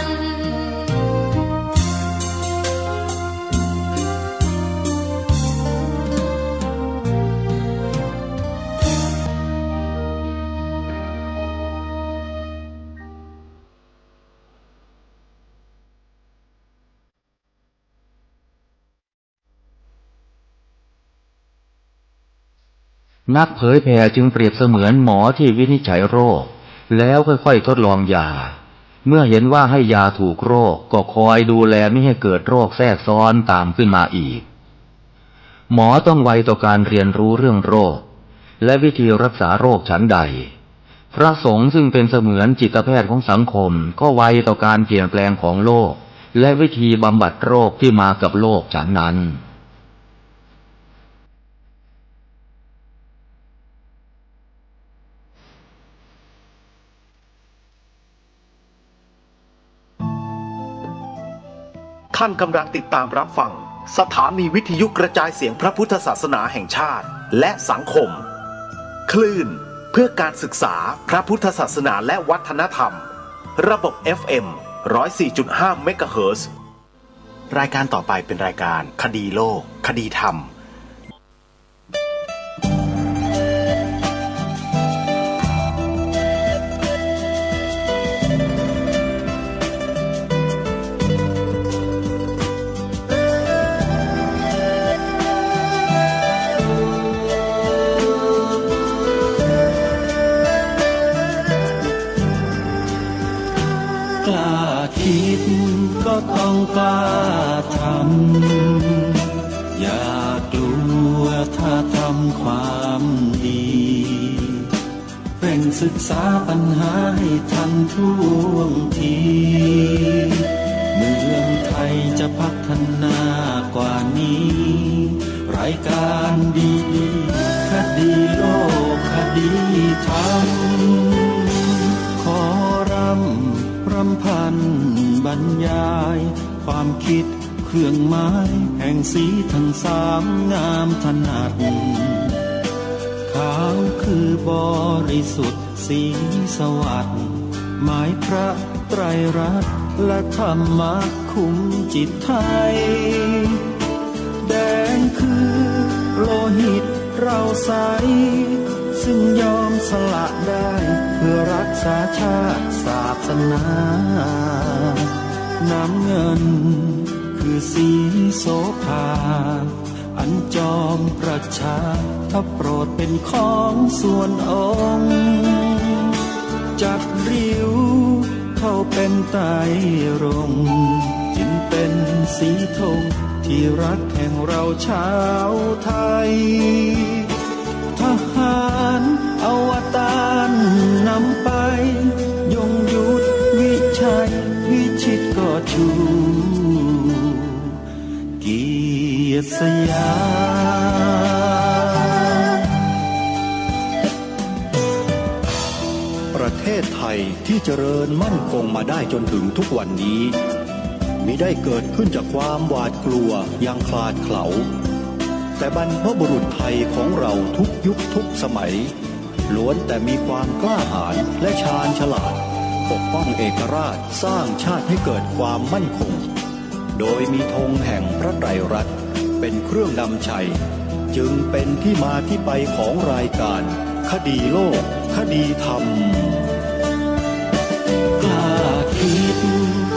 นนักเผยแผ่จึงเปรียบเสมือนหมอที่วินิจฉัยโรคแล้วค่อยๆทดลองยาเมื่อเห็นว่าให้ยาถูกโรคก็คอยดูแลไม่ให้เกิดโรคแทรกซ้อนตามขึ้นมาอีกหมอต้องไวต่อการเรียนรู้เรื่องโรคและวิธีรักษาโรคฉันใดพระสงฆ์ซึ่งเป็นเสมือนจิตแพทย์ของสังคมก็ไวต่อการเปลี่ยนแปลงของโลกและวิธีบำบัดโรคที่มากับโลกฉันนั้นท่านกำลังติดตามรับฟังสถานีวิทยุกระจายเสียงพระพุทธศาสนาแห่งชาติและสังคมคลื่นเพื่อการศึกษาพระพุทธศาสนาและวัฒนธรรมระบบ FM 104.5 เมกะเฮิรตซ์รายการต่อไปเป็นรายการคดีโลกคดีธรรมกล้าคิดก็ต้องกล้าทำอย่ากลัวถ้าทำความดีเร่งศึกษาปัญหาให้ทันท่วงทีเมืองไทยจะพัฒนากว่านี้รายการดีๆคดีโลกคดีธรรมขอรำพันบรรยายความคิดเครื่องหมายแห่งสีทั้งสามงามถนัดขาวคือบริสุทธิ์สีสวัสดิ์หมายพระไตรรัตน์และธรรมะคุ้มจิตไทยแดงคือโลหิตเราใสซึ่งยอมสละได้เพื่อรักษาชาติศาสนาน้ำเงินคือสีโสภาอันจอมประชาถ้าโปรดเป็นของส่วนองค์จัดริ้วเข้าเป็นไตรรงค์จึงเป็นสีธงที่รักแห่งเราชาวไทยทหารอวตารนำไปยงยุทธวิชัยวิชิตก็ชูเกียรติสยามประเทศไทยที่เจริญมั่นคงมาได้จนถึงทุกวันนี้มิได้เกิดขึ้นจากความหวาดกลัวอย่างคลาดเขลาแต่บรรพบุรุษไทยของเราทุกยุคทุกสมัยล้วนแต่มีความกล้าหาญและชาญฉลาดปกป้องเอกราชสร้างชาติให้เกิดความมั่นคงโดยมีธงแห่งพระไตรรัตน์เป็นเครื่องนำชัยจึงเป็นที่มาที่ไปของรายการคดีโลกคดีธรรมกล้าคิด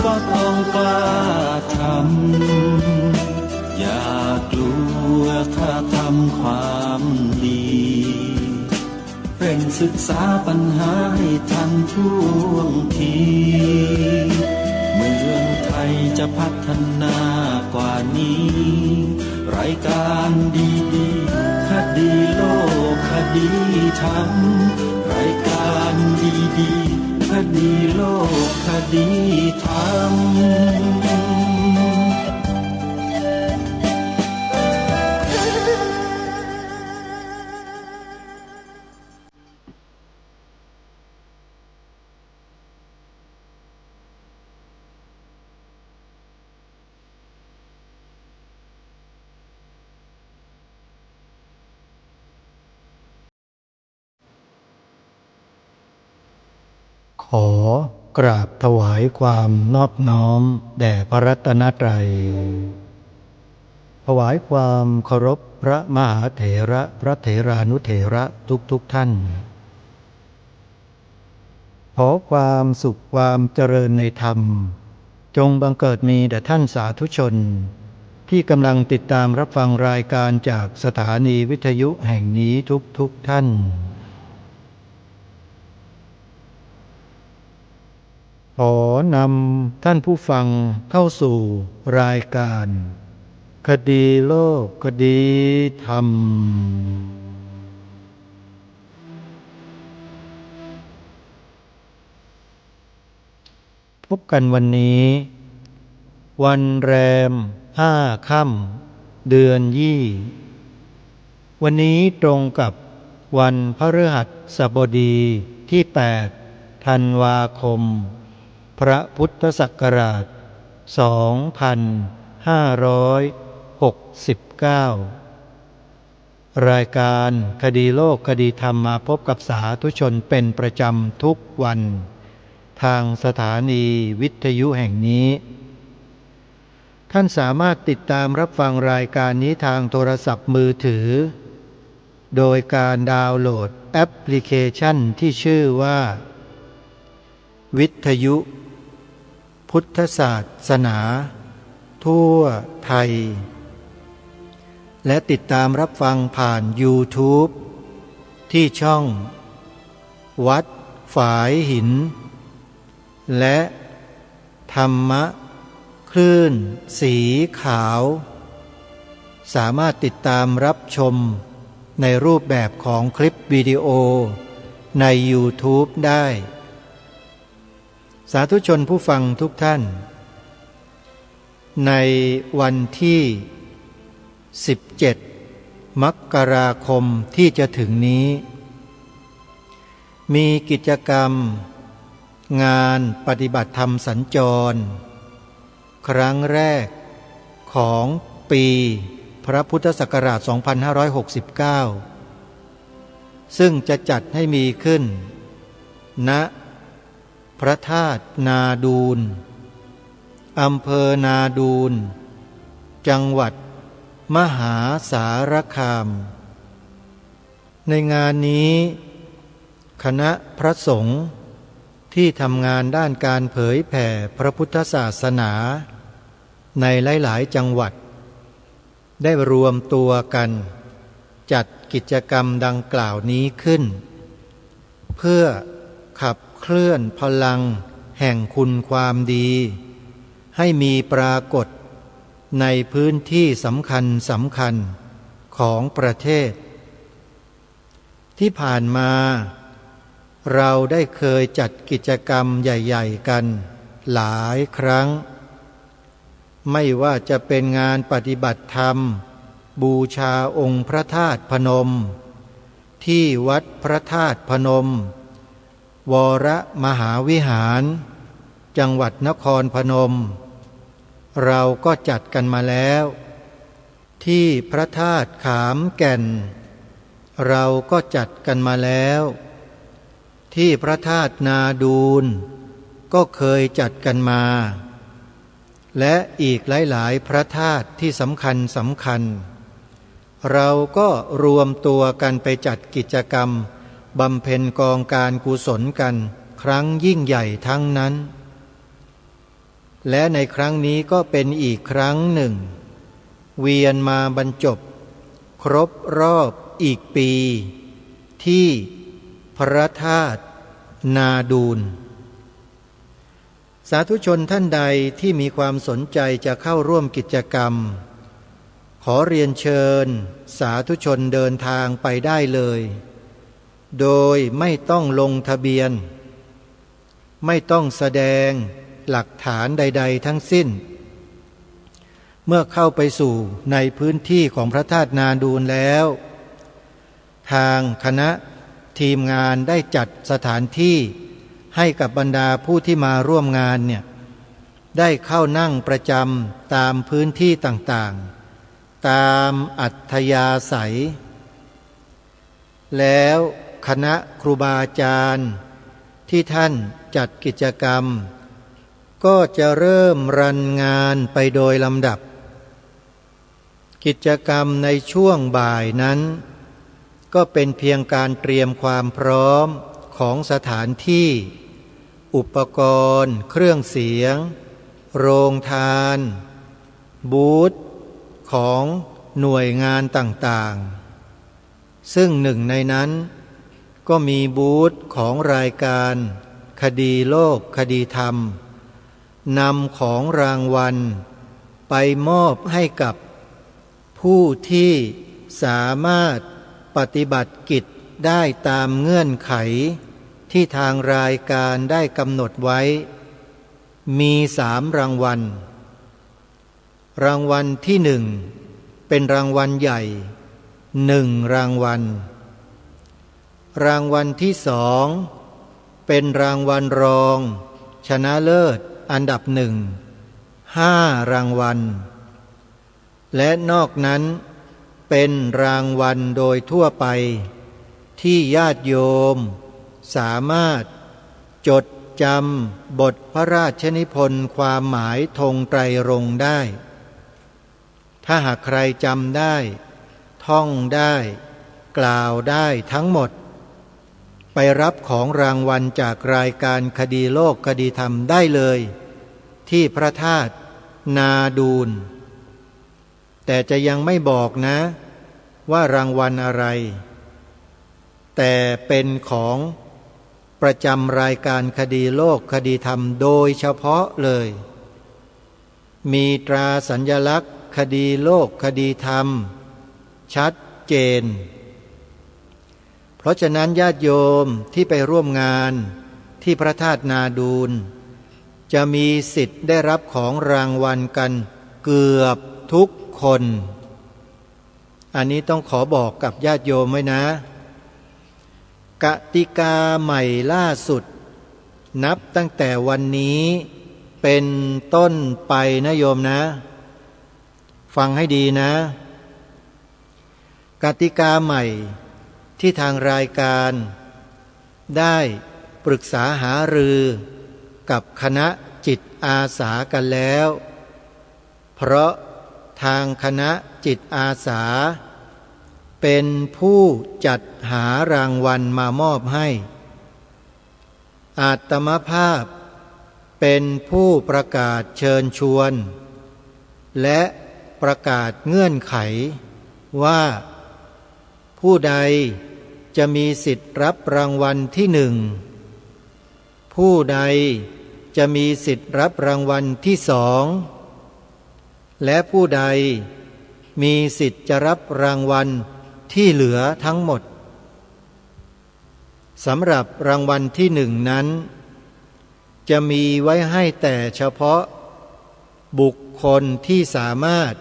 ก็ต้องกล้าทำอย่ากลัวถ้าทำความดีเร่งศึกษาปัญหาให้ทันท่วงทีเมืองไทยจะพัฒนากว่านี้รายการดีๆคดีโลกคดีธรรมรายการดีๆคดีโลกคดีธรรมขอ กราบถวายความนอบน้อมแด่พระรัตนตรัยถวายความเคารพพระมหาเถระพระเถรานุเถระทุกท่านขอความสุขความเจริญในธรรมจงบังเกิดมีแด่ท่านสาธุชนที่กำลังติดตามรับฟังรายการจากสถานีวิทยุแห่งนี้ทุกท่านขอนำท่านผู้ฟังเข้าสู่รายการคดีโลกคดีธรรมพบกันวันนี้วันแรม5 ค่ำเดือนยี่วันนี้ตรงกับวันพฤหัสบดีที่8 ธันวาคมพระพุทธศักราช2569รายการคดีโลกคดีธรรมมาพบกับสาธุชนเป็นประจำทุกวันทางสถานีวิทยุแห่งนี้ท่านสามารถติดตามรับฟังรายการนี้ทางโทรศัพท์มือถือโดยการดาวน์โหลดแอปพลิเคชันที่ชื่อว่าวิทยุพุทธศาสนาทั่วไทยและติดตามรับฟังผ่าน YouTube ที่ช่องวัดฝายหินและธรรมะคลื่นสีขาวสามารถติดตามรับชมในรูปแบบของคลิปวิดีโอใน YouTube ได้สาธุชนผู้ฟังทุกท่านในวันที่17 มกราคมที่จะถึงนี้มีกิจกรรมงานปฏิบัติธรรมสัญจรครั้งแรกของปีพระพุทธศักราช 2569 ซึ่งจะจัดให้มีขึ้นณพระธาตุนาดูลอำเภอนาดูลจังหวัดมหาสารคามในงานนี้คณะพระสงฆ์ที่ทำงานด้านการเผยแผ่พระพุทธศาสนาในหลายๆจังหวัดได้รวมตัวกันจัดกิจกรรมดังกล่าวนี้ขึ้นเพื่อขับเคลื่อนพลังแห่งคุณความดีให้มีปรากฏในพื้นที่สำคัญของประเทศที่ผ่านมาเราได้เคยจัดกิจกรรมใหญ่ๆกันหลายครั้งไม่ว่าจะเป็นงานปฏิบัติธรรมบูชาองค์พระธาตุพนมที่วัดพระธาตุพนมวรมหาวิหารจังหวัดนครพนมเราก็จัดกันมาแล้วที่พระธาตุขามแก่นเราก็จัดกันมาแล้วที่พระธาตุนาดูลก็เคยจัดกันมาและอีกหลายๆพระธาตุที่สำคัญเราก็รวมตัวกันไปจัดกิจกรรมบำเพ็ญกองการกุศลกันครั้งยิ่งใหญ่ทั้งนั้นและในครั้งนี้ก็เป็นอีกครั้งหนึ่งเวียนมาบรรจบครบรอบอีกปีที่พระธาตุนาดูลสาธุชนท่านใดที่มีความสนใจจะเข้าร่วมกิจกรรมขอเรียนเชิญสาธุชนเดินทางไปได้เลยโดยไม่ต้องลงทะเบียนไม่ต้องแสดงหลักฐานใดๆทั้งสิ้นเมื่อเข้าไปสู่ในพื้นที่ของพระธาตุนาดูลแล้วทางคณะทีมงานได้จัดสถานที่ให้กับบรรดาผู้ที่มาร่วมงานเนี่ยได้เข้านั่งประจำตามพื้นที่ต่างๆตามอัธยาศัยแล้วคณะครูบาอาจารย์ที่ท่าน จัดกิจกรรมก็จะเริ่มรันงานไปโดยลำดับกิจกรรมในช่วงบ่ายนั้นก็เป็นเพียงการเตรียมความพร้อมของสถานที่อุปกรณ์เครื่องเสียงโรงทานบูธของหน่วยงานต่างๆซึ่งหนึ่งในนั้นก็มีบูธของรายการคดีโลกคดีธรรมนำของรางวัลไปมอบให้กับผู้ที่สามารถปฏิบัติกิจได้ตามเงื่อนไขที่ทางรายการได้กำหนดไว้มี3 รางวัลรางวัลที่1เป็นรางวัลใหญ่1 รางวัลรางวัลที่2เป็นรางวัลรองชนะเลิศอันดับ5 รางวัลและนอกนั้นเป็นรางวัลโดยทั่วไปที่ญาติโยมสามารถจดจำบทพระราชนิพนธ์ความหมายธงไตรรงค์ได้ถ้าหากใครจำได้ท่องได้กล่าวได้ทั้งหมดไปรับของรางวัลจากรายการคดีโลกคดีธรรมได้เลยที่พระธาตุนาดูลแต่จะยังไม่บอกนะว่ารางวัลอะไรแต่เป็นของประจำรายการคดีโลกคดีธรรมโดยเฉพาะเลยมีตราสัญลักษณ์คดีโลกคดีธรรมชัดเจนเพราะฉะนั้นญาติโยมที่ไปร่วมงานที่พระธาตุนาดูลจะมีสิทธิ์ได้รับของรางวัลกันเกือบทุกคนอันนี้ต้องขอบอกกับญาติโยมไว้นะกติกาใหม่ล่าสุดนับตั้งแต่วันนี้เป็นต้นไปนะโยมนะฟังให้ดีนะกติกาใหม่ที่ทางรายการได้ปรึกษาหารือกับคณะจิตอาสากันแล้วเพราะทางคณะจิตอาสาเป็นผู้จัดหารางวัลมามอบให้อาตมภาพเป็นผู้ประกาศเชิญชวนและประกาศเงื่อนไขว่าผู้ใดจะมีสิทธิ์รับรางวัลที่1ผู้ใดจะมีสิทธิ์รับรางวัลที่2และผู้ใดมีสิทธิ์จะรับรางวัลที่เหลือทั้งหมดสำหรับรางวัลที่1นั้นจะมีไว้ให้แต่เฉพาะบุคคลที่สามารถ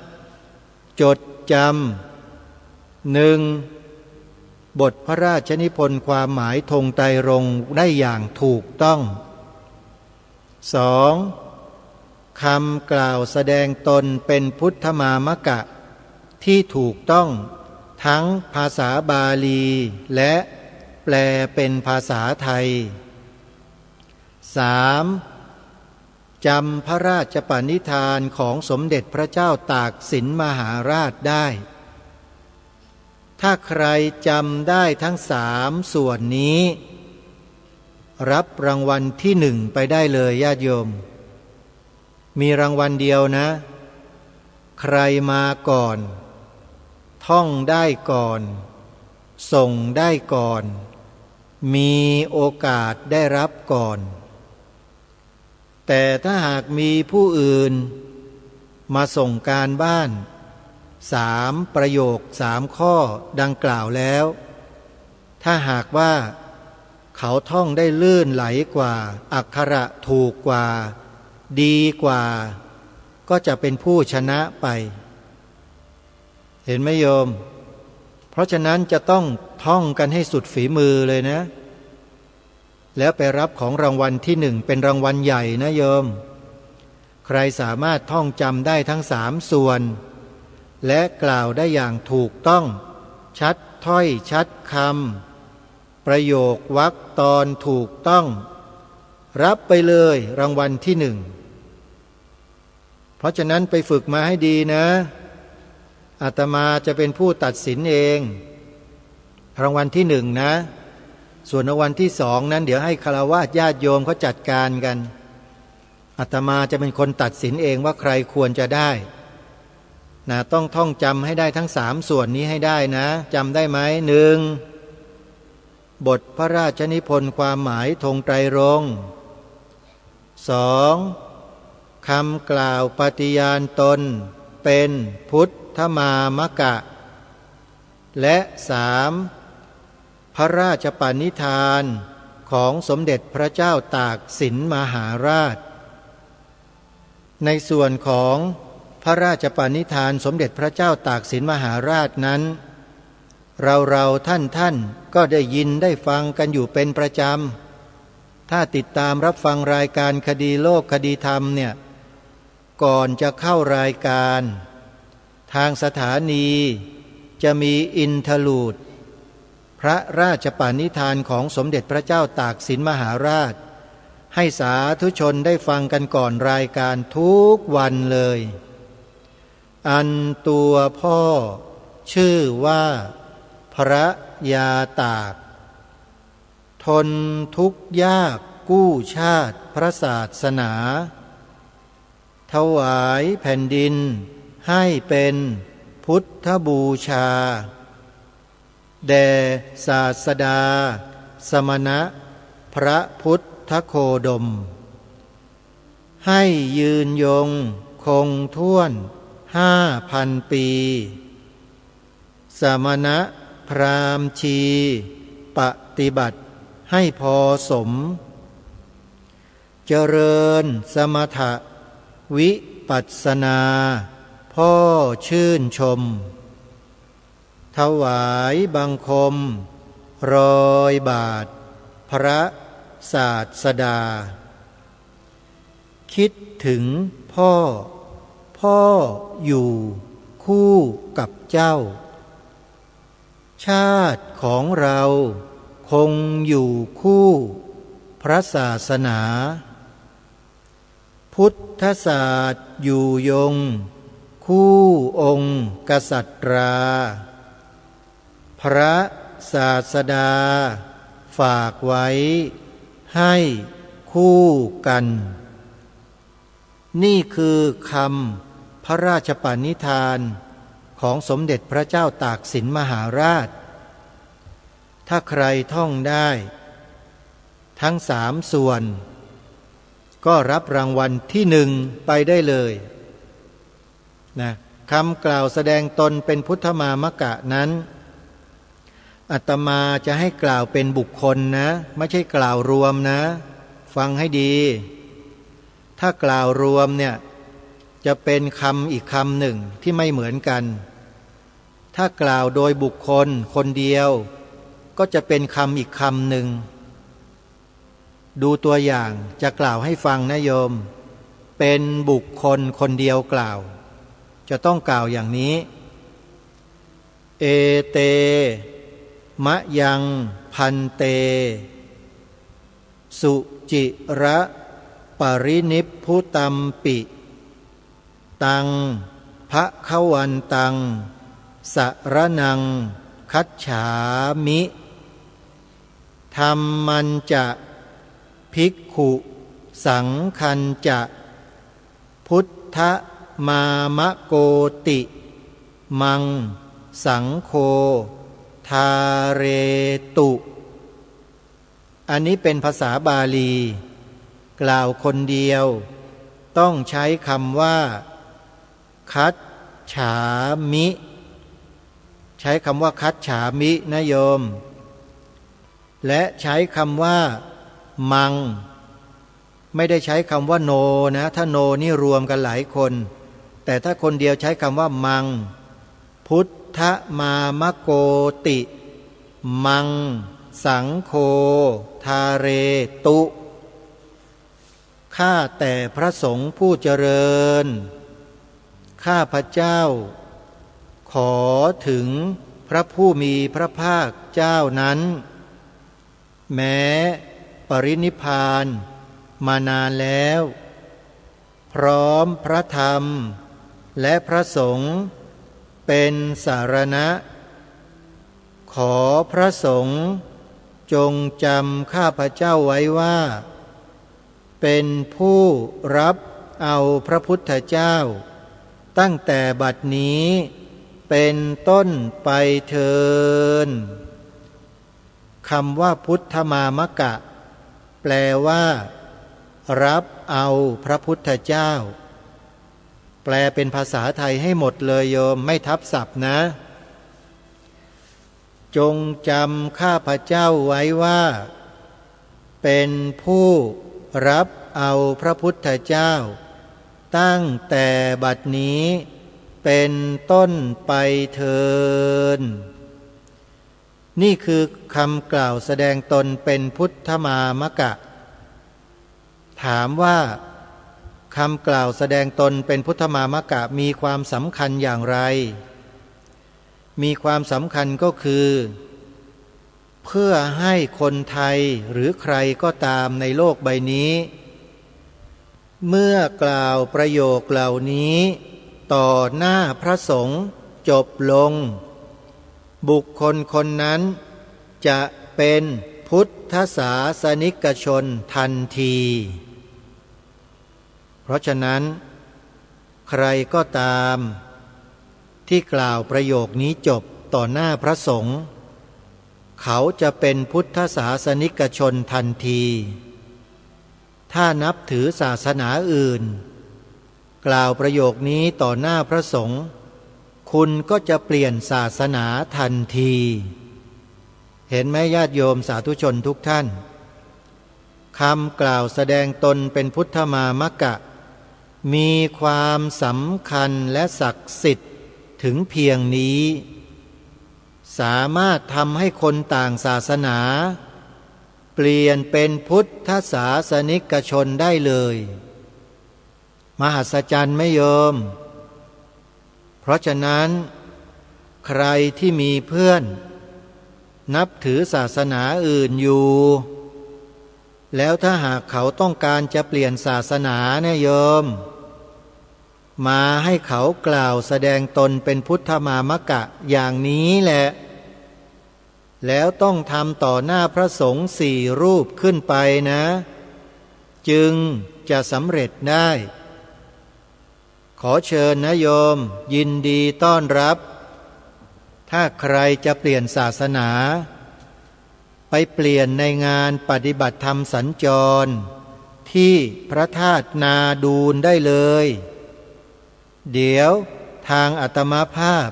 จดจำ1บทพระราชนิพนธ์ความหมายธงไตรรงค์ได้อย่างถูกต้อง 2. คำกล่าวแสดงตนเป็นพุทธมามกะที่ถูกต้องทั้งภาษาบาลีและแปลเป็นภาษาไทย 3. จำพระราชปณิธานของสมเด็จพระเจ้าตากสินมหาราชได้ถ้าใครจำได้ทั้ง3ส่วนนี้รับรางวัลที่1ไปได้เลยญาติโยมมีรางวัลเดียวนะใครมาก่อนท่องได้ก่อนส่งได้ก่อนมีโอกาสได้รับก่อนแต่ถ้าหากมีผู้อื่นมาส่งการบ้าน3ประโยค3ข้อดังกล่าวแล้วถ้าหากว่าเขาท่องได้ลื่นไหลกว่าอักขระถูกกว่าดีกว่าก็จะเป็นผู้ชนะไปเห็นไหมโยมเพราะฉะนั้นจะต้องท่องกันให้สุดฝีมือเลยนะแล้วไปรับของรางวัลที่1เป็นรางวัลใหญ่นะโยมใครสามารถท่องจำได้ทั้ง3ส่วนและกล่าวได้อย่างถูกต้องชัดถ้อยชัดคำประโยควรรคตอนถูกต้อง รับไปเลยรางวัลที่หนึ่งเพราะฉะนั้นไปฝึกมาให้ดีนะอาตมาจะเป็นผู้ตัดสินเองรางวัลที่หนึ่งนะส่วนรางวัลที่สองนั้นเดี๋ยวให้ฆราวาสญาติโยมเขาจัดการกันอาตมาจะเป็นคนตัดสินเองว่าใครควรจะได้นะต้องท่องจำให้ได้ทั้งสามส่วนนี้ให้ได้นะจำได้ไหมหนึ่งบทพระราชนิพนธ์ความหมายธงไตรรงค์สองคำกล่าวปฏิญาณตนเป็นพุทธมามกะและสามพระราชปณิธานของสมเด็จพระเจ้าตากสินมหาราชในส่วนของพระราชปณิธานสมเด็จพระเจ้าตากสินมหาราชนั้นเราท่านก็ได้ยินได้ฟังกันอยู่เป็นประจำถ้าติดตามรับฟังรายการคดีโลกคดีธรรมเนี่ยก่อนจะเข้ารายการทางสถานีจะมีอินทรูดพระราชปณิธานของสมเด็จพระเจ้าตากสินมหาราชให้สาธุชนได้ฟังกันก่อนรายการทุกวันเลยอันตัวพ่อชื่อว่าพระยาตากทนทุกข์ยากกู้ชาติพระศาสนาถวายแผ่นดินให้เป็นพุทธบูชาแด่ศาสดาสมณะพระพุทธโคดมให้ยืนยงคงท้วน5,000 ปีสมณะพราหมณ์ชีปฏิบัติให้พอสมเจริญสมถะวิปัสสนาพ่อชื่นชมถวายบังคมรอยบาทพระศาสดาคิดถึงพ่ออยู่คู่กับเจ้าชาติของเราคงอยู่คู่พระศาสนาพุทธศาสตร์อยู่ยงคู่องค์กษัตราพระศาสดาฝากไว้ให้คู่กันนี่คือคำพระราชปณิธานของสมเด็จพระเจ้าตากสินมหาราชถ้าใครท่องได้ทั้งสามส่วนก็รับรางวัลที่หนึ่งไปได้เลยนะคำกล่าวแสดงตนเป็นพุทธมามกะนั้นอาตมาจะให้กล่าวเป็นบุคคลนะไม่ใช่กล่าวรวมนะฟังให้ดีถ้ากล่าวรวมเนี่ยจะเป็นคำอีกคำหนึ่งที่ไม่เหมือนกันถ้ากล่าวโดยบุคคลคนเดียวก็จะเป็นคำอีกคำหนึ่งดูตัวอย่างจะกล่าวให้ฟังนะโยมเป็นบุคคลคนเดียวกล่าวจะต้องกล่าวอย่างนี้เอเตมะยังพันเตสุจิระปรินิพพุตัมปิตังภคะวันตังสรณังคัจฉามิธัมมัญจะภิกขุสังคัญจะพุทธมามะโกติมังสังโฆทาเรตุอันนี้เป็นภาษาบาลีกล่าวคนเดียวต้องใช้คำว่าคัจฉามิใช้คำว่าคัจฉามินะโยมและใช้คำว่ามังไม่ได้ใช้คำว่าโนนะถ้าโนนี่รวมกันหลายคนแต่ถ้าคนเดียวใช้คำว่ามังพุทธมามะโกติมังสังโฆทาเรตุข้าแต่พระสงฆ์ผู้เจริญข้าพระเจ้าขอถึงพระผู้มีพระภาคเจ้านั้นแม้ปรินิพพาน มานานแล้ว พร้อมพระธรรมและพระสงฆ์เป็นสารณะขอพระสงฆ์จงจำข้าพเจ้าไว้ว่าเป็นผู้รับเอาพระพุทธเจ้าตั้งแต่บัดนี้เป็นต้นไปเถิดคำว่าพุทธมามกะแปลว่ารับเอาพระพุทธเจ้าแปลเป็นภาษาไทยให้หมดเลยโยมไม่ทับศัพท์นะจงจำข้าพเจ้าไว้ว่าเป็นผู้รับเอาพระพุทธเจ้าตั้งแต่บัดนี้เป็นต้นไปเถิดนี่คือคำกล่าวแสดงตนเป็นพุทธมามกะถามว่าคำกล่าวแสดงตนเป็นพุทธมามกะมีความสำคัญอย่างไรมีความสำคัญก็คือเพื่อให้คนไทยหรือใครก็ตามในโลกใบนี้เมื่อกล่าวประโยคเหล่านี้ต่อหน้าพระสงฆ์จบลงบุคคลคนนั้นจะเป็นพุทธศาสนิกชนทันทีเพราะฉะนั้นใครก็ตามที่กล่าวประโยคนี้จบต่อหน้าพระสงฆ์เขาจะเป็นพุทธศาสนิกชนทันทีถ้านับถือศาสนาอื่นกล่าวประโยคนี้ต่อหน้าพระสงฆ์คุณก็จะเปลี่ยนศาสนาทันทีเห็นไหมญาติโยมสาธุชนทุกท่านคำกล่าวแสดงตนเป็นพุทธมามกะมีความสำคัญและศักดิ์สิทธิ์ถึงเพียงนี้สามารถทำให้คนต่างศาสนาเปลี่ยนเป็นพุทธศาสนิกชนได้เลยมหัศจรรย์ไม่โยมเพราะฉะนั้นใครที่มีเพื่อนนับถือศาสนาอื่นอยู่แล้วถ้าหากเขาต้องการจะเปลี่ยนศาสนาเนี่ยโยมมาให้เขากล่าวแสดงตนเป็นพุทธมามกะอย่างนี้แหละแล้วต้องทำต่อหน้าพระสงฆ์4 รูปขึ้นไปนะจึงจะสำเร็จได้ขอเชิญนะโยมยินดีต้อนรับถ้าใครจะเปลี่ยนศาสนาไปเปลี่ยนในงานปฏิบัติธรรมสัญจรที่พระธาตุนาดูนได้เลยเดี๋ยวทางอาตมาภาพ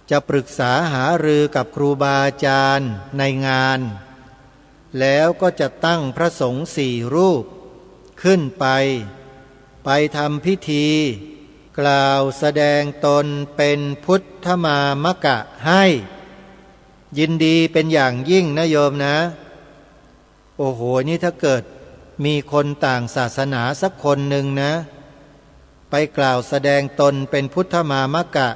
จะปรึกษาหารือกับครูบาอาจารย์ในงานแล้วก็จะตั้งพระสงฆ์4 รูปขึ้นไปทำพิธีกล่าวแสดงตนเป็นพุทธมามกะให้ยินดีเป็นอย่างยิ่งนะโยมนะโอ้โหนี่ถ้าเกิดมีคนต่างศาสนาสักคนหนึ่งนะไปกล่าวแสดงตนเป็นพุทธมามกะ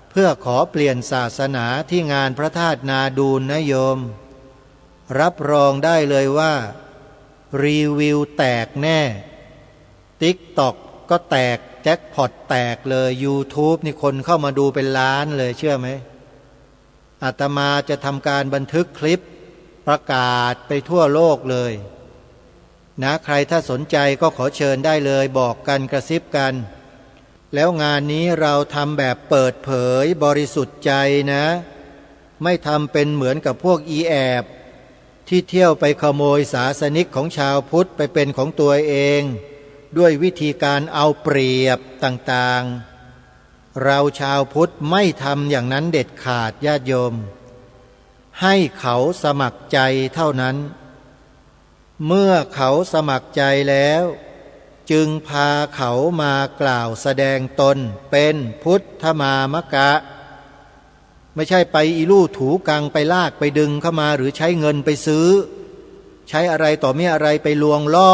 เพื่อขอเปลี่ยนศาสนาที่งานพระธาตุนาดูนนะโยมรับรองได้เลยว่ารีวิวแตกแน่TikTok ก็แตกแจ็คพอตแตกเลย YouTube นี่คนเข้ามาดูเป็นล้านเลยเชื่อไหมอาตมาจะทำการบันทึกคลิปประกาศไปทั่วโลกเลยนะใครถ้าสนใจก็ขอเชิญได้เลยบอกกันกระซิบกันแล้วงานนี้เราทำแบบเปิดเผยบริสุทธิ์ใจนะไม่ทำเป็นเหมือนกับพวกอีแอบที่เที่ยวไปขโมยศาสนิกของชาวพุทธไปเป็นของตัวเองด้วยวิธีการเอาเปรียบต่างๆเราชาวพุทธไม่ทำอย่างนั้นเด็ดขาดญาติโยมให้เขาสมัครใจเท่านั้นเมื่อเขาสมัครใจแล้วจึงพาเขามากล่าวแสดงตนเป็นพุทธมามกะไม่ใช่ไปอีลู่ถูกังไปลากไปดึงเข้ามาหรือใช้เงินไปซื้อใช้อะไรต่อมีอะไรไปลวงล่อ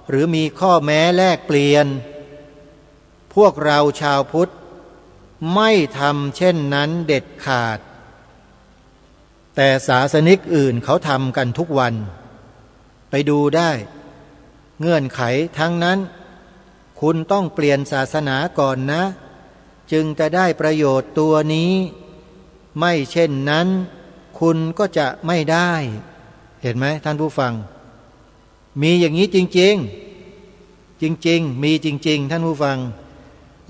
หรือมีข้อแม้แลกเปลี่ยนพวกเราชาวพุทธไม่ทำเช่นนั้นเด็ดขาดแต่ศาสนิกอื่นเขาทำกันทุกวันไปดูได้ เงื่อนไขทั้งนั้นคุณต้องเปลี่ยนศาสนาก่อนนะจึงจะได้ประโยชน์ตัวนี้ไม่เช่นนั้นคุณก็จะไม่ได้เห็นไหมท่านผู้ฟังมีอย่างนี้จริงๆจริงๆมีจริงๆท่านผู้ฟัง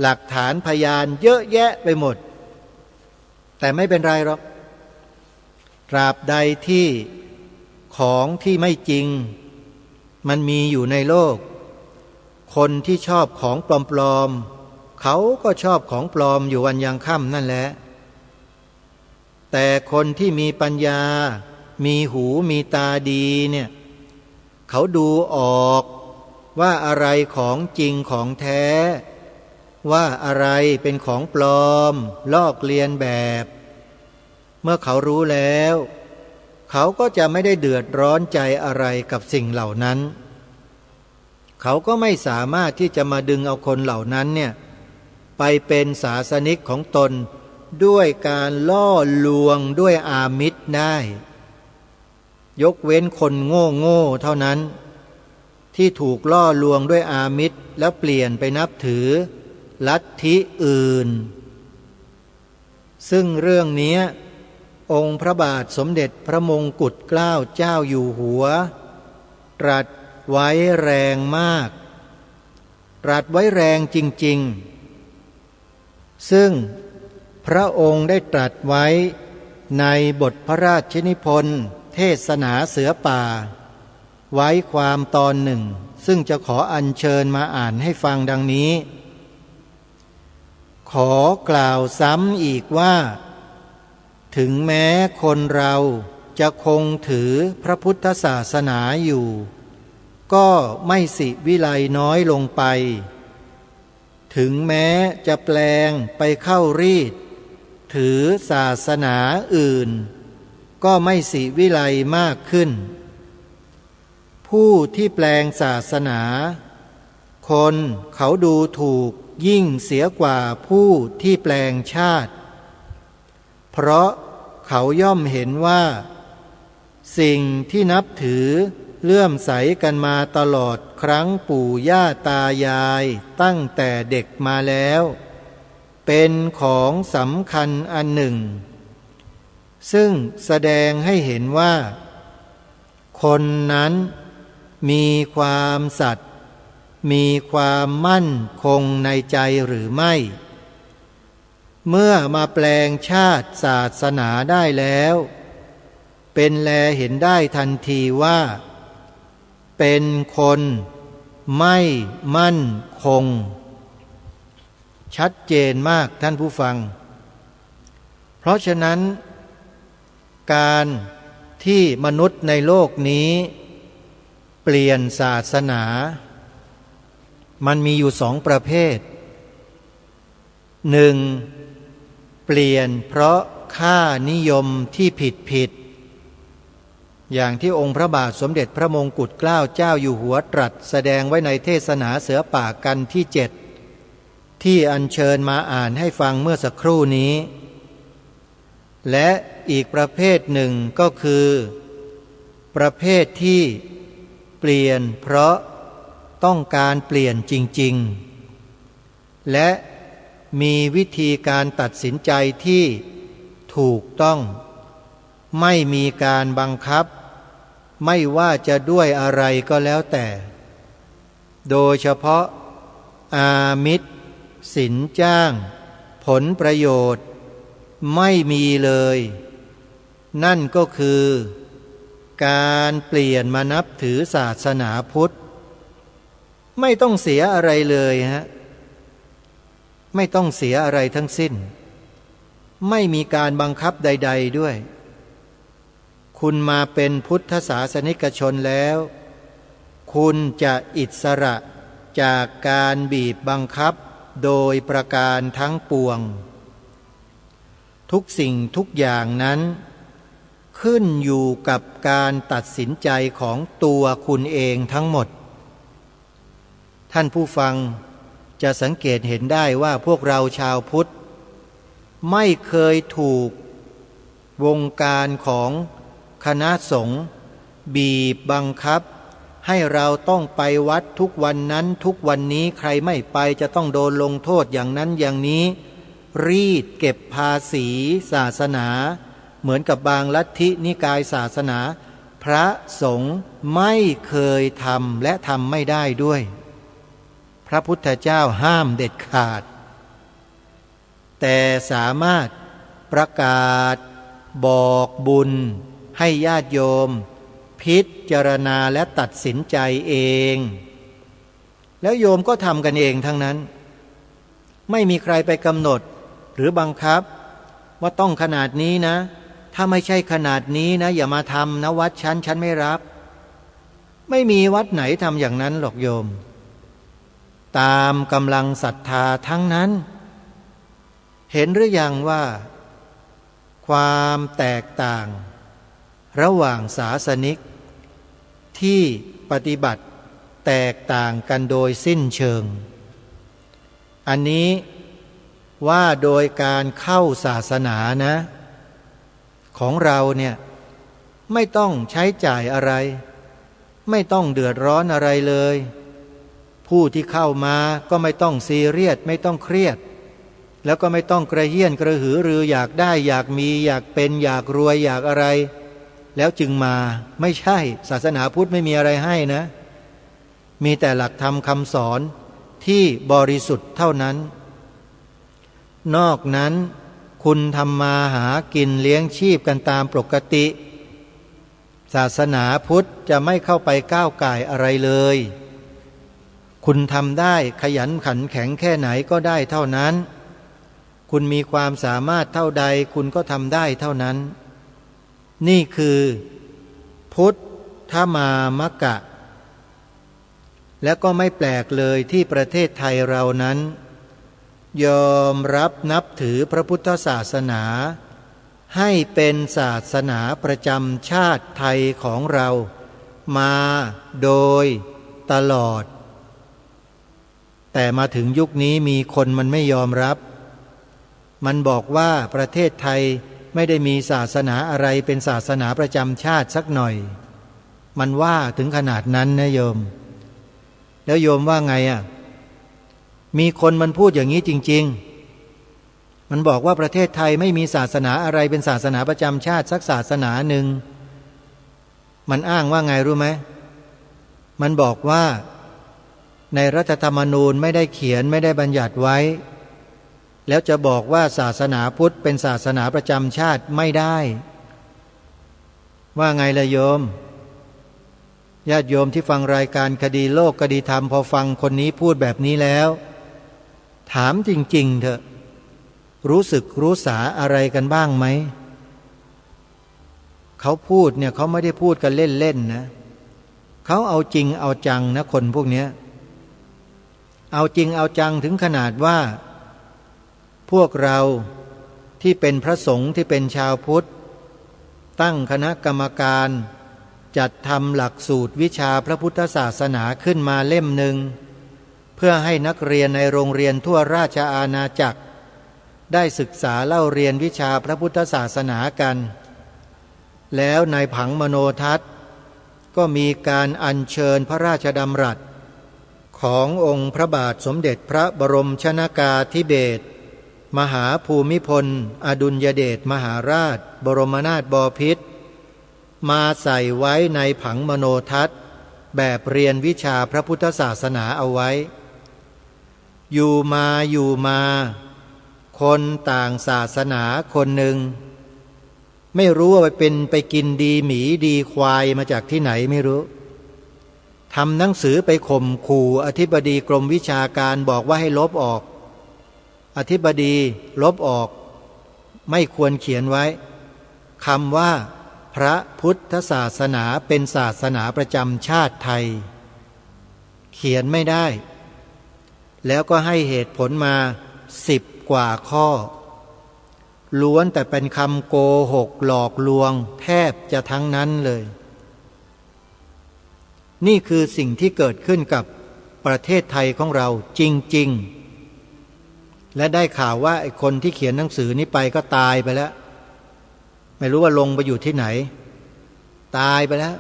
หลักฐานพยานเยอะแยะไปหมดแต่ไม่เป็นไรหรอกตราบใดที่ของที่ไม่จริงมันมีอยู่ในโลกคนที่ชอบของปลอมๆเขาก็ชอบของปลอมอยู่วันยังค่ำนั่นแหละแต่คนที่มีปัญญามีหูมีตาดีเนี่ยเขาดูออกว่าอะไรของจริงของแท้ว่าอะไรเป็นของปลอมลอกเลียนแบบเมื่อเขารู้แล้วเขาก็จะไม่ได้เดือดร้อนใจอะไรกับสิ่งเหล่านั้นเขาก็ไม่สามารถที่จะมาดึงเอาคนเหล่านั้นเนี่ยไปเป็นศาสนิกของตนด้วยการล่อลวงด้วยอามิตรได้ยกเว้นคนโง่เท่านั้นที่ถูกล่อลวงด้วยอามิตรแล้วเปลี่ยนไปนับถือลัทธิอื่นซึ่งเรื่องนี้องค์พระบาทสมเด็จพระมงกุฎเกล้าเจ้าอยู่หัวตรัสไว้แรงมากตรัสไว้แรงจริงๆซึ่งพระองค์ได้ตรัสไว้ในบทพระราชนิพนธ์เทศนาเสือป่าไว้ความตอนหนึ่งซึ่งจะขออัญเชิญมาอ่านให้ฟังดังนี้ขอกล่าวซ้ำอีกว่าถึงแม้คนเราจะคงถือพระพุทธศาสนาอยู่ก็ไม่สิวิไลน้อยลงไปถึงแม้จะแปลงไปเข้ารีดถือศาสนาอื่นก็ไม่สิวิไลมากขึ้นผู้ที่แปลงศาสนาคนเขาดูถูกยิ่งเสียกว่าผู้ที่แปลงชาติเพราะเขาย่อมเห็นว่าสิ่งที่นับถือเลื่อมใสกันมาตลอดครั้งปู่ย่าตายายตั้งแต่เด็กมาแล้วเป็นของสำคัญอันหนึ่งซึ่งแสดงให้เห็นว่าคนนั้นมีความสัตย์มีความมั่นคงในใจหรือไม่เมื่อมาแปลงชาติศาสนาได้แล้วเป็นแลเห็นได้ทันทีว่าเป็นคนไม่มั่นคงชัดเจนมากท่านผู้ฟังเพราะฉะนั้นการที่มนุษย์ในโลกนี้เปลี่ยนศาสนามันมีอยู่สองประเภทหนึ่งเปลี่ยนเพราะค่านิยมที่ผิดอย่างที่องค์พระบาทสมเด็จพระมงกุฎเกล้าเจ้าอยู่หัวตรัสแสดงไว้ในเทศนาเสือป่ากันที่7ที่อัญเชิญมาอ่านให้ฟังเมื่อสักครู่นี้และอีกประเภทหนึ่งก็คือประเภทที่เปลี่ยนเพราะต้องการเปลี่ยนจริงๆและมีวิธีการตัดสินใจที่ถูกต้องไม่มีการบังคับไม่ว่าจะด้วยอะไรก็แล้วแต่โดยเฉพาะอามิตรสินจ้างผลประโยชน์ไม่มีเลยนั่นก็คือการเปลี่ยนมานับถือศาสนาพุทธไม่ต้องเสียอะไรเลยฮะไม่ต้องเสียอะไรทั้งสิ้นไม่มีการบังคับใดๆด้วยคุณมาเป็นพุทธศาสนิกชนแล้วคุณจะอิสระจากการบีบบังคับโดยประการทั้งปวงทุกสิ่งทุกอย่างนั้นขึ้นอยู่กับการตัดสินใจของตัวคุณเองทั้งหมดท่านผู้ฟังจะสังเกตเห็นได้ว่าพวกเราชาวพุทธไม่เคยถูกวงการของคณะสงฆ์บีบบังคับ ให้เราต้องไปวัดทุกวันนั้นทุกวันนี้ใครไม่ไปจะต้องโดนลงโทษอย่างนั้นอย่างนี้รีดเก็บภาษีศาสนาเหมือนกับบางลัทธินิกายศาสนาพระสงฆ์ไม่เคยทำและทำไม่ได้ด้วยพระพุทธเจ้าห้ามเด็ดขาดแต่สามารถประกาศบอกบุญให้ญาติโยมพิจารณาและตัดสินใจเองแล้วโยมก็ทำกันเองทั้งนั้นไม่มีใครไปกำหนดหรือบังคับว่าต้องขนาดนี้นะถ้าไม่ใช่ขนาดนี้นะอย่ามาทำนะวัดฉันไม่รับไม่มีวัดไหนทำอย่างนั้นหรอกโยมตามกำลังศรัทธาทั้งนั้นเห็นหรือยังว่าความแตกต่างระหว่างศาสนิกที่ปฏิบัติแตกต่างกันโดยสิ้นเชิงอันนี้ว่าโดยการเข้าศาสนานะของเราเนี่ยไม่ต้องใช้จ่ายอะไรไม่ต้องเดือดร้อนอะไรเลยผู้ที่เข้ามาก็ไม่ต้องซีเรียสไม่ต้องเครียดแล้วก็ไม่ต้องกระเฮี้ยนกระหือรืออยากได้อยากมีอยากเป็นอยากรวยอยากอะไรแล้วจึงมาไม่ใช่ศาสนาพุทธไม่มีอะไรให้นะมีแต่หลักธรรมคำสอนที่บริสุทธิ์เท่านั้นนอกนั้นคุณทำมาหากินเลี้ยงชีพกันตามปกติศาสนาพุทธจะไม่เข้าไปก้าวก่ายอะไรเลยคุณทำได้ขยันขันแข็งแค่ไหนก็ได้เท่านั้นคุณมีความสามารถเท่าใดคุณก็ทำได้เท่านั้นนี่คือพุทธมามกะและก็ไม่แปลกเลยที่ประเทศไทยเรานั้นยอมรับนับถือพระพุทธศาสนาให้เป็นศาสนาประจำชาติไทยของเรามาโดยตลอดแต่มาถึงยุคนี้มีคนมันไม่ยอมรับมันบอกว่าประเทศไทยไม่ได้มีศาสนาอะไรเป็นศาสนาประจำชาติสักหน่อยมันว่าถึงขนาดนั้นนะโยมแล้วโยมว่าไงอ่ะมีคนมันพูดอย่างนี้จริงๆมันบอกว่าประเทศไทยไม่มีศาสนาอะไรเป็นศาสนาประจำชาติสักศาสนาหนึ่งมันอ้างว่าไงรู้ไหมมันบอกว่าในรัฐธรรมนูญไม่ได้เขียนไม่ได้บัญญัติไว้แล้วจะบอกว่าศาสนาพุทธเป็นศาสนาประจำชาติไม่ได้ว่าไงล่ะโยมญาติโยมที่ฟังรายการคดีโลกคดีธรรมพอฟังคนนี้พูดแบบนี้แล้วถามจริงๆเถอะรู้สึกรู้สาอะไรกันบ้างไหมเขาพูดเนี่ยเขาไม่ได้พูดกันเล่นๆนะเขาเอาจริงเอาจังนะคนพวกนี้เอาจริงเอาจังถึงขนาดว่าพวกเราที่เป็นพระสงฆ์ที่เป็นชาวพุทธตั้งคณะกรรมการจัดทำหลักสูตรวิชาพระพุทธศาสนาขึ้นมาเล่มหนึ่งเพื่อให้นักเรียนในโรงเรียนทั่วราชอาณาจักรได้ศึกษาเล่าเรียนวิชาพระพุทธศาสนากันแล้วในผังมโนทัศน์ก็มีการอัญเชิญพระราชดำรัสขององค์พระบาทสมเด็จพระบรมชนกาธิเบศรมหาภูมิพลอดุลยเดชมหาราชบรมนาถบพิตรมาใส่ไว้ในผังมโนทัศน์แบบเรียนวิชาพระพุทธศาสนาเอาไว้อยู่มาคนต่างศาสนาคนหนึ่งไม่รู้ว่าไปกินดีหมีดีควายมาจากที่ไหนไม่รู้ทำหนังสือไปข่มขู่อธิบดีกรมวิชาการบอกว่าให้ลบออกอธิบดีลบออกไม่ควรเขียนไว้คำว่าพระพุทธศาสนาเป็นศาสนาประจำชาติไทยเขียนไม่ได้แล้วก็ให้เหตุผลมา10 กว่าข้อล้วนแต่เป็นคำโกหกหลอกลวงแทบจะทั้งนั้นเลยนี่คือสิ่งที่เกิดขึ้นกับประเทศไทยของเราจริงๆและได้ข่าวว่าไอ้คนที่เขียนหนังสือนี้ไปก็ตายไปแล้วไม่รู้ว่าลงไปอยู่ที่ไหนตายไปแล้ว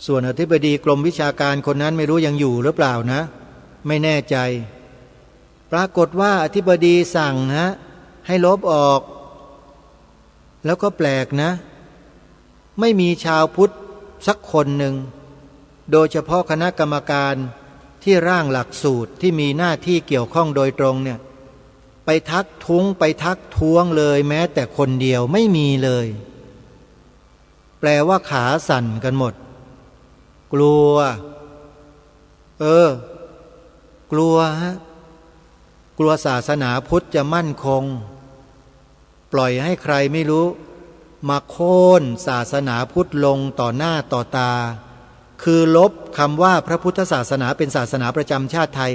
ส่วนอธิบดีกรมวิชาการคนนั้นไม่รู้ยังอยู่หรือเปล่านะ ไม่แน่ใจปรากฏว่าอธิบดีสั่งนะให้ลบออกแล้วก็แปลกนะไม่มีชาวพุทธสักคนหนึ่งโดยเฉพาะคณะกรรมการที่ร่างหลักสูตรที่มีหน้าที่เกี่ยวข้องโดยตรงเนี่ยไปทักท้วงเลยแม้แต่คนเดียวไม่มีเลยแปลว่าขาสั่นกันหมดกลัวกลัวฮะกลัวศาสนาพุทธจะมั่นคงปล่อยให้ใครไม่รู้มาโค่นศาสนาพุทธลงต่อหน้าต่อตาคือลบคำว่าพระพุทธศาสนาเป็นศาสนาประจำชาติไทย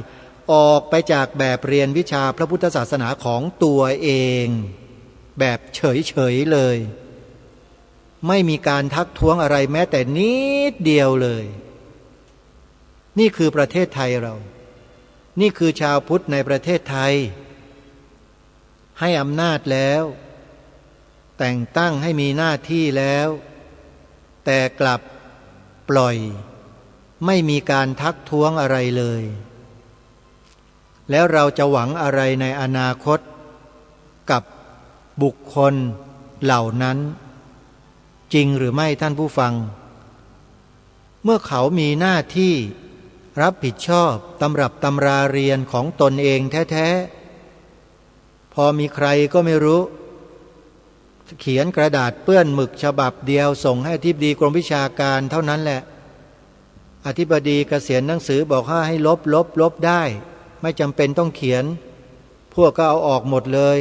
ออกไปจากแบบเรียนวิชาพระพุทธศาสนาของตัวเองแบบเฉยๆเลยไม่มีการทักท้วงอะไรแม้แต่นิดเดียวเลยนี่คือประเทศไทยเรานี่คือชาวพุทธในประเทศไทยให้อำนาจแล้วแต่งตั้งให้มีหน้าที่แล้วแต่กลับปล่อยไม่มีการทักท้วงอะไรเลยแล้วเราจะหวังอะไรในอนาคตกับบุคคลเหล่านั้นจริงหรือไม่ท่านผู้ฟังเมื่อเขามีหน้าที่รับผิดชอบตำรับตำราเรียนของตนเองแท้ๆพอมีใครก็ไม่รู้เขียนกระดาษเปื้อนหมึกฉบับเดียวส่งให้อธิบดีกรมวิชาการเท่านั้นแหละอธิบดีเกษียณหนังสือบอกให้ลบได้ไม่จำเป็นต้องเขียนพวกก็เอาออกหมดเลย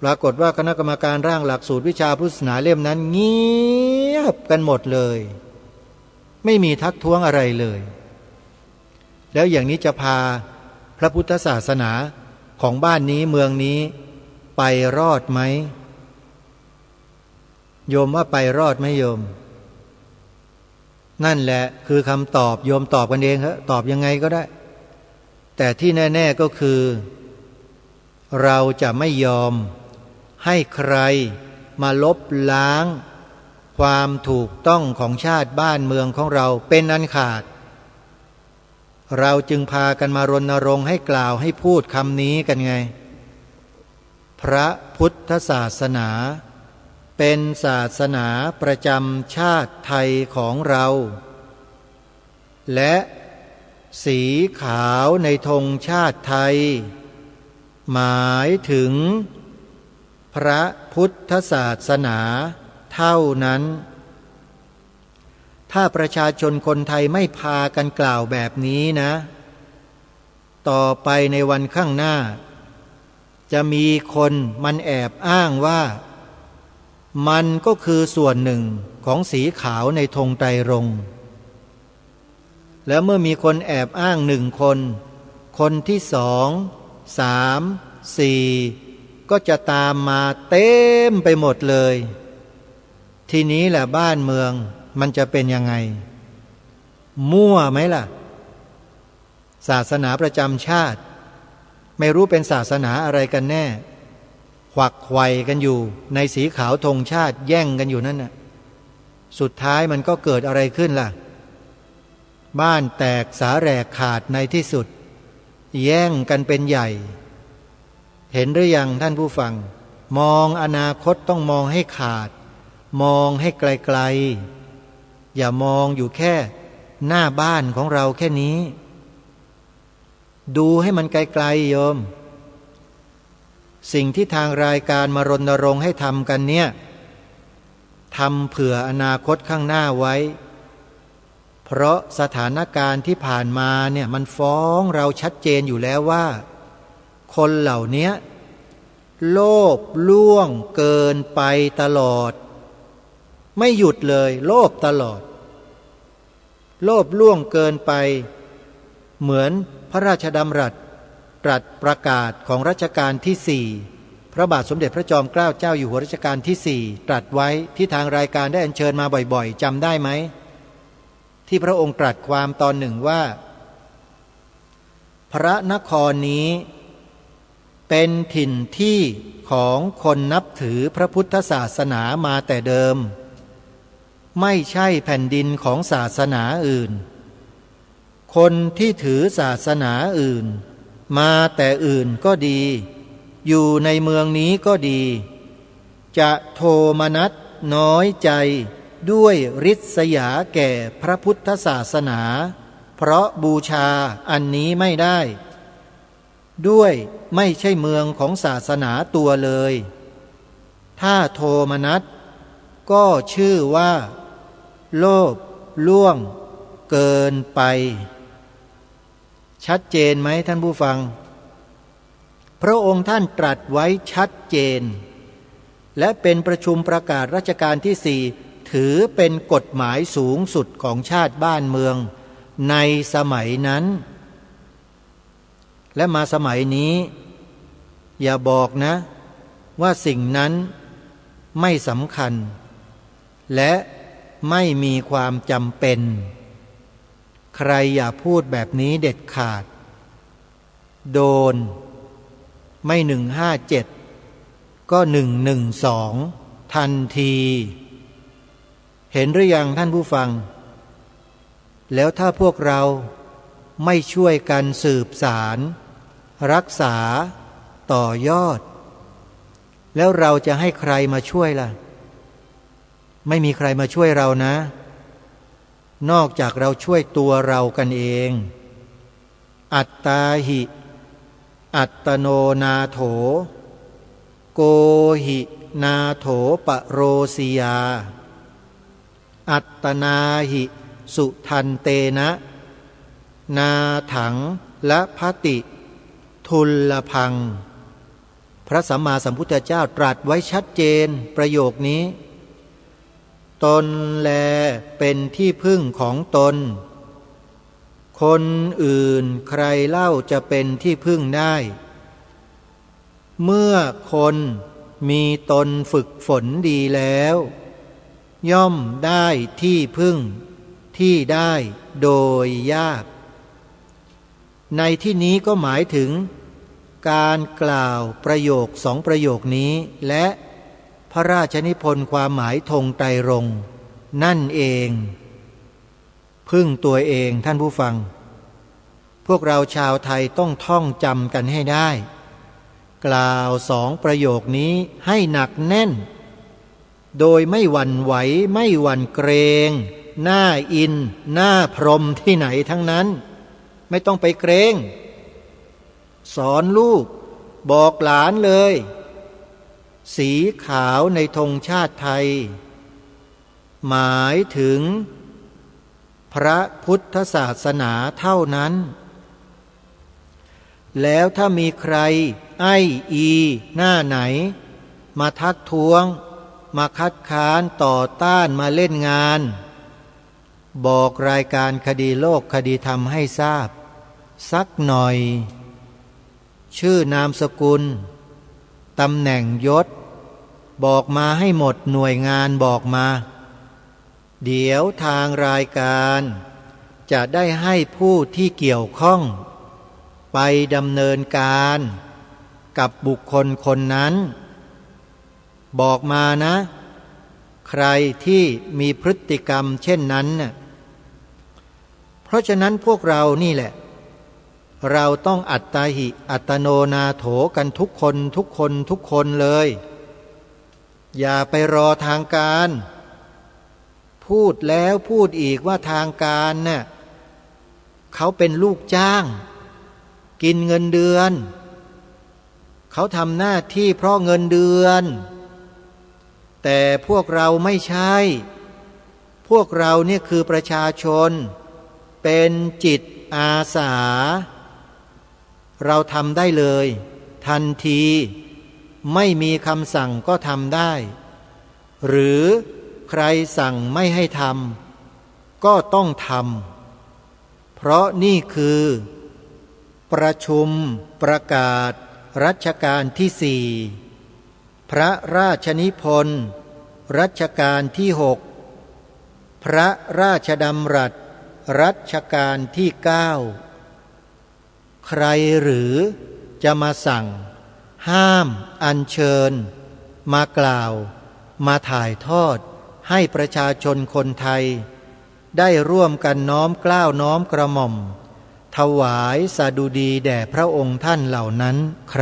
ปรากฏว่าคณะกรรมการร่างหลักสูตรวิชาพุทธศาสนาเล่มนั้นเงียบกันหมดเลยไม่มีทักท้วงอะไรเลยแล้วอย่างนี้จะพาพระพุทธศาสนาของบ้านนี้เมืองนี้ไปรอดไหมโยมว่าไปรอดไหมโยมนั่นแหละคือคำตอบโยมตอบกันเองครับตอบยังไงก็ได้แต่ที่แน่ๆก็คือเราจะไม่ยอมให้ใครมาลบล้างความถูกต้องของชาติบ้านเมืองของเราเป็นอันขาดเราจึงพากันมารณรงค์ให้กล่าวให้พูดคำนี้กันไงพระพุทธศาสนาเป็นศาสนาประจำชาติไทยของเราและสีขาวในธงชาติไทยหมายถึงพระพุทธศาสนาเท่านั้นถ้าประชาชนคนไทยไม่พากันกล่าวแบบนี้นะต่อไปในวันข้างหน้าจะมีคนมันแอบอ้างว่ามันก็คือส่วนหนึ่งของสีขาวในธงไตรรงค์แล้วเมื่อมีคนแอบอ้างหนึ่งคนคนที่สองสามสี่ก็จะตามมาเต็มไปหมดเลยทีนี้แหละบ้านเมืองมันจะเป็นยังไงมั่วไหมล่ะศาสนาประจำชาติไม่รู้เป็นศาสนาอะไรกันแน่ขวักไขว่กันอยู่ในสีขาวธงชาติแย่งกันอยู่นั่นน่ะสุดท้ายมันก็เกิดอะไรขึ้นล่ะบ้านแตกสาแหรกขาดในที่สุดแย่งกันเป็นใหญ่เห็นหรือยังท่านผู้ฟังมองอนาคตต้องมองให้ขาดมองให้ไกลๆอย่ามองอยู่แค่หน้าบ้านของเราแค่นี้ดูให้มันไกลๆโยมสิ่งที่ทางรายการมารณรงค์ให้ทำกันเนี่ยทำเผื่ออนาคตข้างหน้าไว้เพราะสถานการณ์ที่ผ่านมาเนี่ยมันฟ้องเราชัดเจนอยู่แล้วว่าคนเหล่านี้โลภล่วงเกินไปตลอดไม่หยุดเลยโลภตลอดโลภล่วงเกินไปเหมือนพระราชดำรัสตรัสประกาศของรัชกาลที่สี่พระบาทสมเด็จพระจอมเกล้าเจ้าอยู่หัวรัชกาลที่สี่ตรัสไว้ที่ทางรายการได้อัญเชิญมาบ่อยๆจำได้ไหมที่พระองค์ตรัสความตอนหนึ่งว่าพระนครนี้เป็นถิ่นที่ของคนนับถือพระพุทธศาสนามาแต่เดิม ไม่ใช่แผ่นดินของศาสนาอื่นคนที่ถือศาสนาอื่นมาแต่อื่นก็ดีอยู่ในเมืองนี้ก็ดีจะโทมนัสน้อยใจด้วยริษยาแก่พระพุทธศาสนาเพราะบูชาอันนี้ไม่ได้ด้วยไม่ใช่เมืองของศาสนาตัวเลยถ้าโทมนัสก็ชื่อว่าโลภล่วงเกินไปชัดเจนไหมท่านผู้ฟังพระองค์ท่านตรัสไว้ชัดเจนและเป็นประชุมประกาศรัชกาลที่สี่ถือเป็นกฎหมายสูงสุดของชาติบ้านเมืองในสมัยนั้นและมาสมัยนี้อย่าบอกนะว่าสิ่งนั้นไม่สำคัญและไม่มีความจำเป็นใครอย่าพูดแบบนี้เด็ดขาดโดนไม่157ก็112ทันทีเห็นหรือยังท่านผู้ฟังแล้วถ้าพวกเราไม่ช่วยกันสืบสารรักษาต่อยอดแล้วเราจะให้ใครมาช่วยล่ะไม่มีใครมาช่วยเรานะนอกจากเราช่วยตัวเรากันเองอัตตาหิอัตโนนาโถโกหินาโถปโรสิยาอัตตนาหิสุทันเตนะนาถังละพติทุลลพังพระสัมมาสัมพุทธเจ้าตรัสไว้ชัดเจนประโยคนี้ตนแลเป็นที่พึ่งของตนคนอื่นใครเล่าจะเป็นที่พึ่งได้เมื่อคนมีตนฝึกฝนดีแล้วย่อมได้ที่พึ่งที่ได้โดยยากในที่นี้ก็หมายถึงการกล่าวประโยค2ประโยคนี้และพระราชนิพนธ์ความหมายธงไตรรงค์นั่นเองพึ่งตัวเองท่านผู้ฟังพวกเราชาวไทยต้องท่องจำกันให้ได้กล่าว2ประโยคนี้ให้หนักแน่นโดยไม่หวั่นไหวไม่หวั่นเกรงหน้าอินหน้าพรหมที่ไหนทั้งนั้นไม่ต้องไปเกรงสอนลูกบอกหลานเลยสีขาวในธงชาติไทยหมายถึงพระพุทธศาสนาเท่านั้นแล้วถ้ามีใครไอ้อีหน้าไหนมาทักท้วงมาคัดค้านต่อต้านมาเล่นงานบอกรายการคดีโลกคดีธรรมให้ทราบสักหน่อยชื่อนามสกุลตำแหน่งยศบอกมาให้หมดหน่วยงานบอกมาเดี๋ยวทางรายการจะได้ให้ผู้ที่เกี่ยวข้องไปดำเนินการกับบุคคลคนนั้นบอกมานะใครที่มีพฤติกรรมเช่นนั้นน่ะเพราะฉะนั้นพวกเรานี่แหละเราต้องอัตตาหิอัตโนนาโถกันทุกคนเลยอย่าไปรอทางการพูดแล้วพูดอีกว่าทางการน่ะเขาเป็นลูกจ้างกินเงินเดือนเขาทำหน้าที่เพราะเงินเดือนแต่พวกเราไม่ใช่พวกเราเนี่ยคือประชาชนเป็นจิตอาสาเราทำได้เลยทันทีไม่มีคำสั่งก็ทำได้หรือใครสั่งไม่ให้ทำก็ต้องทำเพราะนี่คือประชุมประกาศรัชกาลที่สี่พระราชนิพนธ์รัชกาลที่6พระราชดำรัสรัชกาลที่9ใครหรือจะมาสั่งห้ามอัญเชิญมากล่าวมาถ่ายทอด ให้ประชาชนคนไทยได้ร่วมกันน้อมเกล้าน้อมกระหม่อมถวายสดุดีแด่พระองค์ท่านเหล่านั้นใค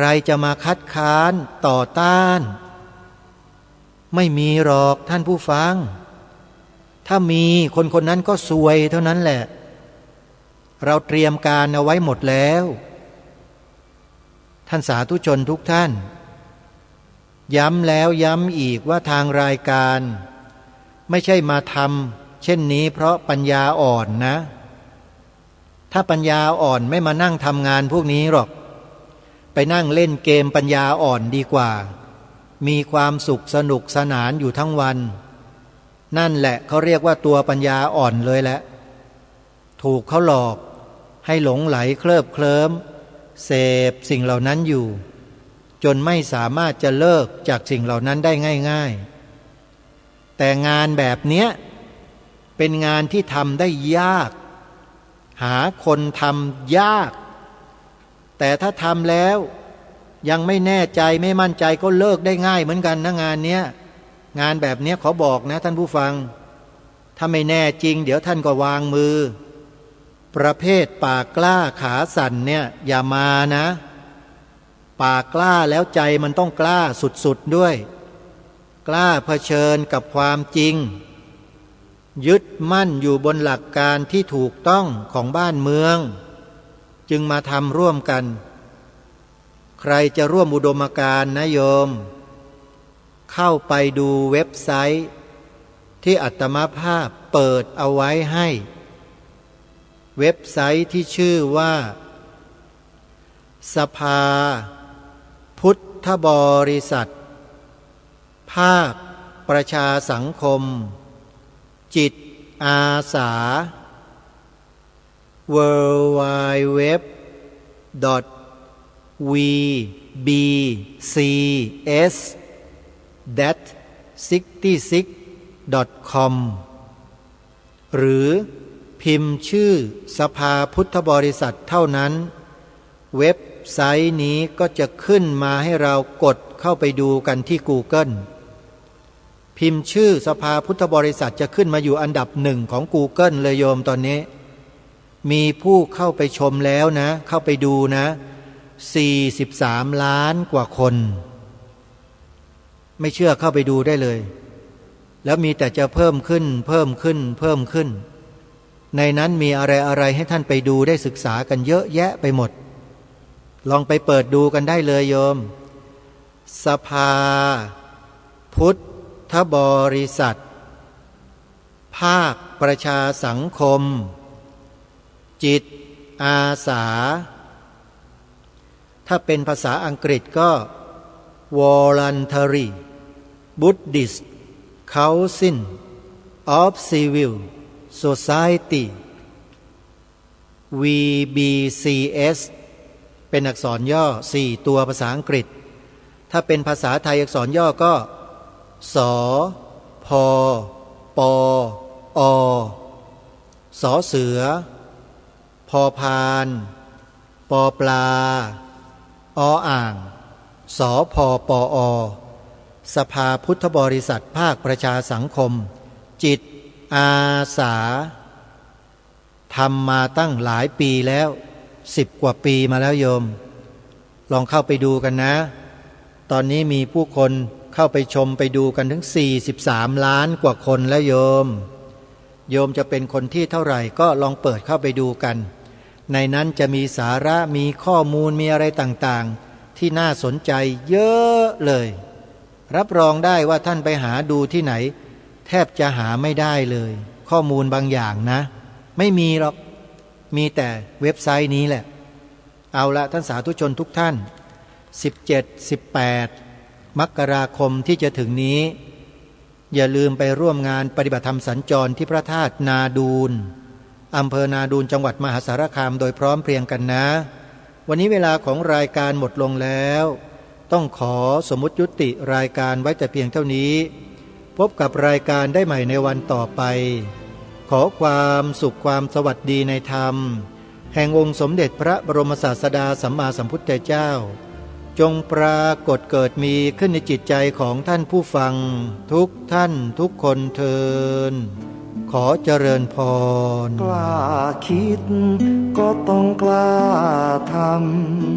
รจะมาคัดค้านต่อต้านไม่มีหรอกท่านผู้ฟังถ้ามีคนนั้นก็ซวยเท่านั้นแหละเราเตรียมการเอาไว้หมดแล้วท่านสาธุชนทุกท่านย้ำแล้วย้ำอีกว่าทางรายการไม่ใช่มาทำเช่นนี้เพราะปัญญาอ่อนนะถ้าปัญญาอ่อนไม่มานั่งทำงานพวกนี้หรอกไปนั่งเล่นเกมปัญญาอ่อนดีกว่ามีความสุขสนุกสนานอยู่ทั้งวันนั่นแหละเขาเรียกว่าตัวปัญญาอ่อนเลยแหละถูกเขาหลอกให้หลงไหลเคลิบเคลิ้มเสพสิ่งเหล่านั้นอยู่จนไม่สามารถจะเลิกจากสิ่งเหล่านั้นได้ง่ายๆแต่งานแบบเนี้ยเป็นงานที่ทำได้ยากหาคนทำยากแต่ถ้าทำแล้วยังไม่แน่ใจไม่มั่นใจก็เลิกได้ง่ายเหมือนกันนะงานเนี้ยงานแบบเนี้ยขอบอกนะท่านผู้ฟังถ้าไม่แน่จริงเดี๋ยวท่านก็วางมือประเภทปากกล้าขาสั่นเนี่ยอย่ามานะปากกล้าแล้วใจมันต้องกล้าสุดๆด้วยกล้าเผชิญกับความจริงยึดมั่นอยู่บนหลักการที่ถูกต้องของบ้านเมืองจึงมาทำร่วมกันใครจะร่วมอุดมการณ์นะโยมเข้าไปดูเว็บไซต์ที่อาตมาภาพเปิดเอาไว้ให้เว็บไซต์ที่ชื่อว่าสภาพุทธบริษัทภาคประชาสังคมจิตอาสา www.vbcs-66.com หรือพิมพ์ชื่อสภาพุทธบริษัทเท่านั้นเว็บไซต์นี้ก็จะขึ้นมาให้เรากดเข้าไปดูกันที่ Google พิมพ์ชื่อสภาพุทธบริษัทจะขึ้นมาอยู่อันดับหนึ่งของ Google เลยโยมตอนนี้มีผู้เข้าไปชมแล้วนะเข้าไปดูนะ43 ล้านกว่าคนไม่เชื่อเข้าไปดูได้เลยแล้วมีแต่จะเพิ่มขึ้นในนั้นมีอะไรให้ท่านไปดูได้ศึกษากันเยอะแยะไปหมดลองไปเปิดดูกันได้เลยโยมสภาพุทธบริษัทภาคประชาสังคมจิตอาสาถ้าเป็นภาษาอังกฤษก็ Voluntary Buddhist Council of Civil Society VBCS เป็นอักษรย่อ4ตัวภาษาอังกฤษถ้าเป็นภาษาไทยอักษรย่อก็สพปอสอเสือพอพานปอปลาออ่างสพปอสภาพุทธบริษัทภาคประชาสังคมจิตอาสาทำมาตั้งหลายปีแล้ว10 กว่าปีมาแล้วโยมลองเข้าไปดูกันนะตอนนี้มีผู้คนเข้าไปชมไปดูกันถึง43 ล้านกว่าคนแล้วโยมจะเป็นคนที่เท่าไหร่ก็ลองเปิดเข้าไปดูกันในนั้นจะมีสาระมีข้อมูลมีอะไรต่างๆที่น่าสนใจเยอะเลยรับรองได้ว่าท่านไปหาดูที่ไหนแทบจะหาไม่ได้เลยข้อมูลบางอย่างนะไม่มีหรอกมีแต่เว็บไซต์นี้แหละเอาละท่านสาธุชนทุกท่าน17-18 มกราคมที่จะถึงนี้อย่าลืมไปร่วมงานปฏิบัติธรรมสัญจรที่พระธาตุนาดูลอำเภอนาดูลจังหวัดมหาสารคามโดยพร้อมเพรียงกันนะวันนี้เวลาของรายการหมดลงแล้วต้องขอสมมุติยุติรายการไว้แต่เพียงเท่านี้พบกับรายการได้ใหม่ในวันต่อไปขอความสุขความสวัสดีในธรรมแห่งองค์สมเด็จพระบรมศาสดาสัมมาสัมพุทธเจ้า จงปรากฏเกิดมีขึ้นในจิตใจของท่านผู้ฟังทุกท่านทุกคนเทินขอเจริญพร กล้าคิดก็ต้องกล้าท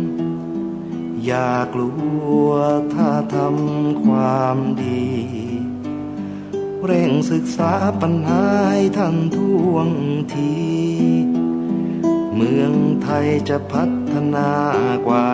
ำอย่ากลัวถ้าทำความดี เร่งศึกษาปัญหาให้ทันท่วงทีเมืองไทยจะพัฒนากว่า